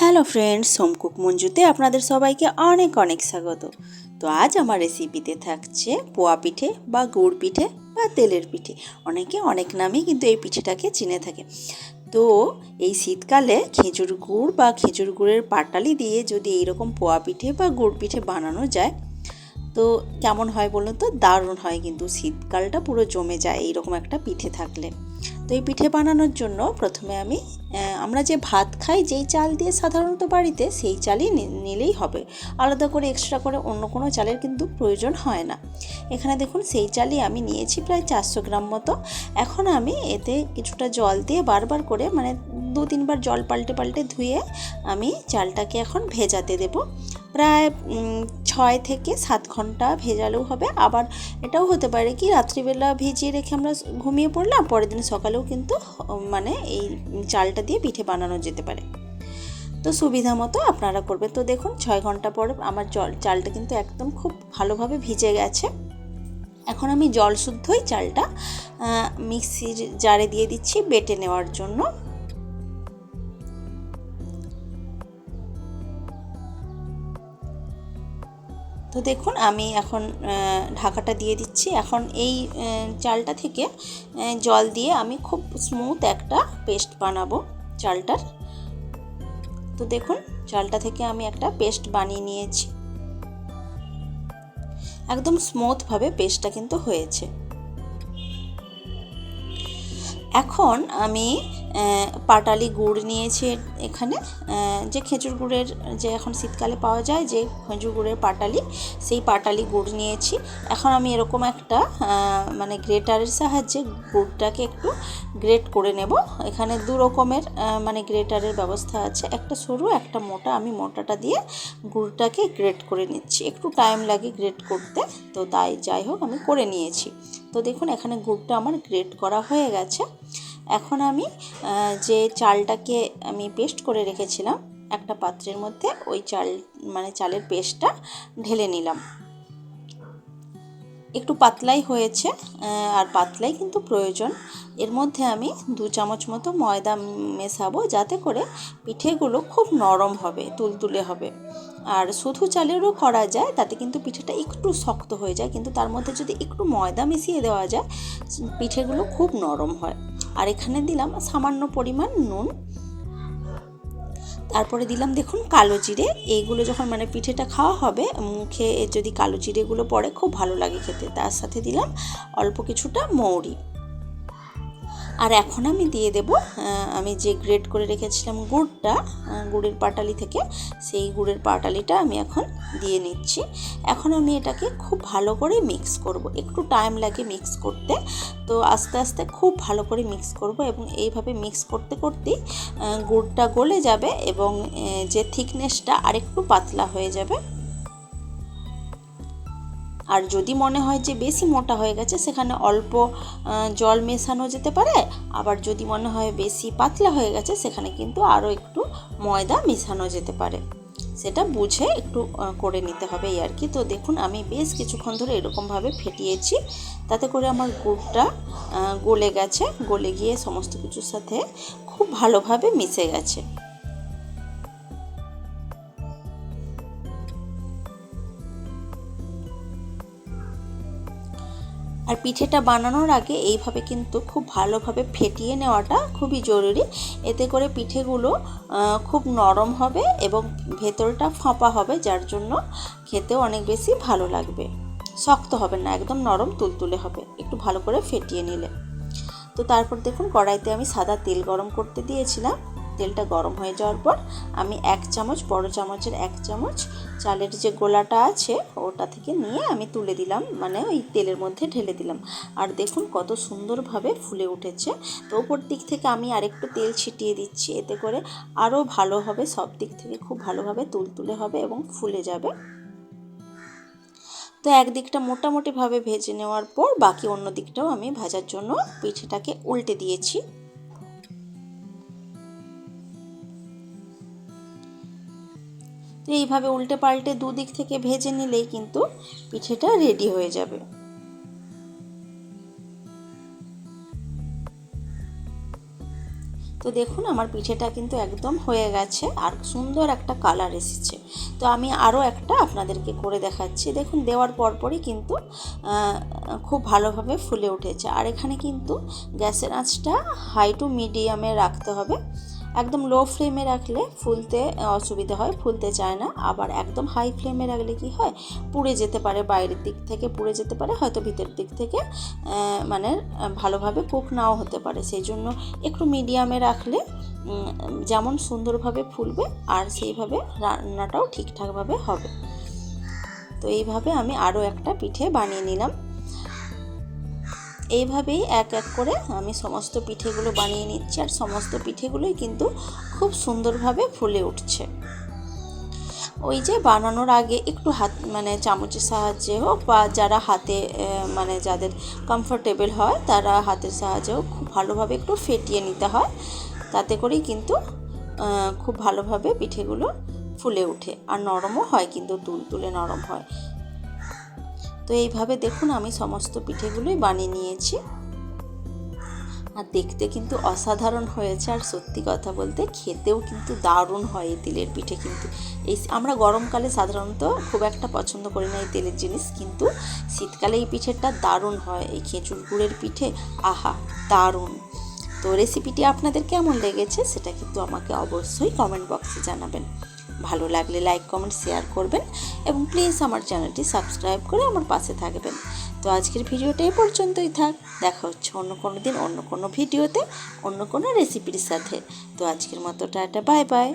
Hello friends, home cook মঞ্জুতে আপনাদের সবাইকে অনেক অনেক স্বাগত। তো আজ আমার রেসিপিতে থাকছে পোয়া পিঠে বা গুড় পিঠে বা তেলের পিঠে। অনেকে অনেক নামেই কিন্তু এই পিঠেটাকে চিনে থাকে। তো এই শীতকালে খেজুর গুড় বা খেজুর গুড়ের পাটালি দিয়ে যদি এইরকম পোয়া পিঠে বা গুড় পিঠে বানানো যায় তো কেমন হয় বলুন তো? দারুণ হয়, কিন্তু শীতকালটা পুরো জমে যায় এইরকম একটা পিঠে থাকলে। তো এই পিঠে বানানোর জন্য প্রথমে আমরা যে ভাত খাই যেই চাল দিয়ে সাধারণত বাড়িতে, সেই চালই নিলেই হবে। আলাদা করে এক্সট্রা করে অন্য কোনো চালের কিন্তু প্রয়োজন হয় না। এখানে দেখুন সেই চালই আমি নিয়েছি প্রায় 400 গ্রাম মতো। এখন আমি এতে কিছুটা জল দিয়ে বারবার করে মানে 2-3 বার জল পাল্টে পাল্টে ধুয়ে আমি চালটাকে এখন ভেজাতে দেব। প্রায় 6 থেকে 7 ঘন্টা ভেজালেও হবে। আবার এটাও হতে পারে কি রাত্রিবেলা ভিজিয়ে রেখে আমরা ঘুমিয়ে পড়লাম, পরের দিন সকালেও কিন্তু মানে এই চালটা দিয়ে পিঠে বানানো যেতে পারে। তো সুবিধা মতো আপনারা করবেন। তো দেখুন 6 ঘন্টা পরে আমার চালটা কিন্তু একদম খুব ভালোভাবে ভিজে গেছে। এখন আমি জল শুদ্ধই চালটা মিক্সির জারে দিয়ে দিচ্ছি বেটে নেওয়ার জন্য। তো দেখুন আমি এখন ঢাকাটা দিয়ে দিচ্ছি। এখন এই চালটা থেকে জল দিয়ে আমি খুব স্মুথ একটা পেস্ট বানাবো চালটার। তো দেখুন চালটা থেকে আমি একটা পেস্ট বানিয়ে নিয়েছি। একদম স্মুথভাবে পেস্টটা কিন্তু হয়েছে। এখন আমি পাটালি গুড় নিয়েছি এখানে, যে খেজুর গুড়ের যে এখন শীতকালে পাওয়া যায় যে খেজুর গুড়ের পাটালি, সেই পাটালি গুড় নিয়েছি। এখন আমি এরকম একটা মানে গ্রেটারের সাহায্যে গুড়টাকে একটু গ্রেট করে নেব। এখানে 2 রকমের মানে গ্রেটারের ব্যবস্থা আছে, একটা সরু একটা মোটা। আমি মোটাটা দিয়ে গুড়টাকে গ্রেট করে নিচ্ছি। একটু টাইম লাগে গ্রেট করতে, তো তাই যাই হোক আমি করে নিয়েছি। তো দেখুন এখানে গুড়টা আমার গ্রেট করা হয়ে গেছে। এখন আমি যে চালটাকে আমি পেস্ট করে রেখেছিলাম একটা পাত্রের মধ্যে, ওই চালের পেস্টটা ঢেলে নিলাম। একটু পাতলাই হয়েছে, আর পাতলাই কিন্তু প্রয়োজন। এর মধ্যে আমি 2 চামচ মতো ময়দা মেশাবো, যাতে করে পিঠেগুলো খুব নরম হবে, তুলতুলে হবে। আর শুধু চালেরও করা যায়, তাতে কিন্তু পিঠেটা একটু শক্ত হয়ে যায়, কিন্তু তার মধ্যে যদি একটু ময়দা মিশিয়ে দেওয়া যায় পিঠেগুলো খুব নরম হয়। আর এখানে দিলাম সামান্য পরিমাণ নুন। তারপরে দিলাম দেখুন কালো জিরে। এইগুলো যখন মানে পিঠেটা খাওয়া হবে, মুখে যদি কালো জিরেগুলো পড়ে খুব ভালো লাগে খেতে। তার সাথে দিলাম অল্প কিছুটা মৌরি। আর এখন আমি দিয়ে দেব আমি যে গ্রেট করে রেখেছিলাম গুড়টা, গুড়ের পাটালি থেকে, সেই গুড়ের পাটালিটা আমি এখন দিয়ে নিচ্ছি। এখন আমি এটাকে খুব ভালো করে মিক্স করব। একটু টাইম লাগে মিক্স করতে, তো আস্তে আস্তে খুব ভালো করে মিক্স করব। এবং এইভাবে মিক্স করতে করতেই গুড়টা গলে যাবে এবং যে থিকনেসটা আরেকটু পাতলা হয়ে যাবে। আর যদি মনে হয় যে বেশি মোটা হয়ে গেছে, সেখানে অল্প জল মেশানো যেতে পারে। আবার যদি মনে হয় বেশি পাতলা হয়ে গেছে, সেখানে কিন্তু আরও একটু ময়দা মেশানো যেতে পারে। সেটা বুঝে একটু করে নিতে হবে এই আর কি। তো দেখুন আমি বেশ কিছুক্ষণ ধরে এরকমভাবে ফেটিয়েছি, তাতে করে আমার গুড়টা গলে গেছে, গলে গিয়ে সমস্ত কিছুর সাথে খুব ভালোভাবে মিশে গেছে। আর পিঠেটা বানানোর আগে এইভাবে কিন্তু খুব ভালোভাবে ফেটিয়ে নেওয়াটা খুবই জরুরি। এতে করে পিঠেগুলো খুব নরম হবে এবং ভেতরটা ফাঁপা হবে, যার জন্য খেতেও অনেক বেশি ভালো লাগবে। শক্ত হবে না, একদম নরম তুলতুলে হবে একটু ভালো করে ফেটিয়ে নিলে। তো তারপর দেখুন কড়াইতে আমি সাদা তেল গরম করতে দিয়েছিলাম। তেলটা গরম হয়ে যাওয়ার পর আমি 1 চামচ, বড় চামচের 1 চামচ চালের যে গোলাটা আছে ওটা থেকে নিয়ে আমি তুলে দিলাম, মানে ওই তেলের মধ্যে ঢেলে দিলাম। আর দেখুন কত সুন্দরভাবে ফুলে উঠেছে। তো ওপর দিক থেকে আমি আরেকটু তেল ছিটিয়ে দিচ্ছি, এতে করে আরও ভালো হবে, সব দিক থেকে খুব ভালোভাবে তুলতুলে হবে এবং ফুলে যাবে। তো একদিকটা মোটামুটিভাবে ভেজে নেওয়ার পর বাকি অন্য দিকটাও আমি ভাজার জন্য পিঠেটাকে উল্টে দিয়েছি। তো এইভাবে উল্টে পাল্টে দুদিক থেকে ভেজে নিলেই কিন্তু পিঠেটা রেডি হয়ে যাবে। তো তো দেখুন আমার পিঠেটা কিন্তু একদম হয়ে গেছে আর সুন্দর একটা কালার এসেছে। তো আমি আরও একটা আপনাদেরকে করে দেখাচ্ছি। দেখুন দেওয়ার পরপরই কিন্তু খুব ভালোভাবে ফুলে উঠেছে। আর এখানে কিন্তু গ্যাসের আঁচটা হাই টু মিডিয়ামে রাখতে হবে। একদম লো ফ্লেমে রাখলে ফুলতে অসুবিধা হয়, ফুলতে চায় না। আবার একদম হাই ফ্লেমে রাখলে কি হয়, পুড়ে যেতে পারে, বাইরের দিক থেকে পুড়ে যেতে পারে, হয়তো ভিতরের দিক থেকে মানে ভালোভাবে কুক নাও হতে পারে। সেই জন্য একটু মিডিয়ামে রাখলে যেমন সুন্দরভাবে ফুলবে আর সেইভাবে রান্নাটাও ঠিকঠাকভাবে হবে। তো এইভাবে আমি আরও একটা পিঠে বানিয়ে নিলাম। এইভাবেই এক এক করে আমি সমস্ত পিঠেগুলো বানিয়ে নিচ্ছি আর সমস্ত পিঠেগুলোই কিন্তু খুব সুন্দরভাবে ফুলে উঠছে। ওই যে বানানোর আগে একটু হাত মানে চামচের সাহায্যে হোক বা যারা হাতে মানে যাদের কমফোর্টেবল হয় তারা হাতের সাহায্যেও খুব ভালোভাবে একটু ফেটিয়ে নিতে হয়। তাতে করেই কিন্তু খুব ভালোভাবে পিঠেগুলো ফুলে ওঠে আর নরমও হয়, কিন্তু তুলতুলে নরম হয়। তো এইভাবে দেখুন আমি সমস্ত পিঠেগুলোই বানিয়ে নিয়েছি আর দেখতে কিন্তু অসাধারণ হয়েছে। আর সত্যি কথা বলতে খেতেও কিন্তু দারুণ হয় এই তেলের পিঠে। কিন্তু এই আমরা গরমকালে সাধারণত খুব একটা পছন্দ করি না এই তেলের জিনিস, কিন্তু শীতকালে এই পিঠেটা দারুণ হয়। এই খেজুর গুড়ের পিঠে আহা দারুণ। তো রেসিপিটি আপনাদের কেমন লেগেছে সেটা কিন্তু আমাকে অবশ্যই কমেন্ট বক্সে জানাবেন। ভালো লাগলে লাইক কমেন্ট শেয়ার করবেন এবং প্লিজ আমার চ্যানেলটি সাবস্ক্রাইব করে আমার পাশে থাকবেন। তো আজকের ভিডিওটা এই পর্যন্তই থাক। দেখা হচ্ছে অন্য কোনো দিন অন্য কোনো ভিডিওতে অন্য কোনো রেসিপির সাথে। তো আজকের মতো টাটা, বাই বাই।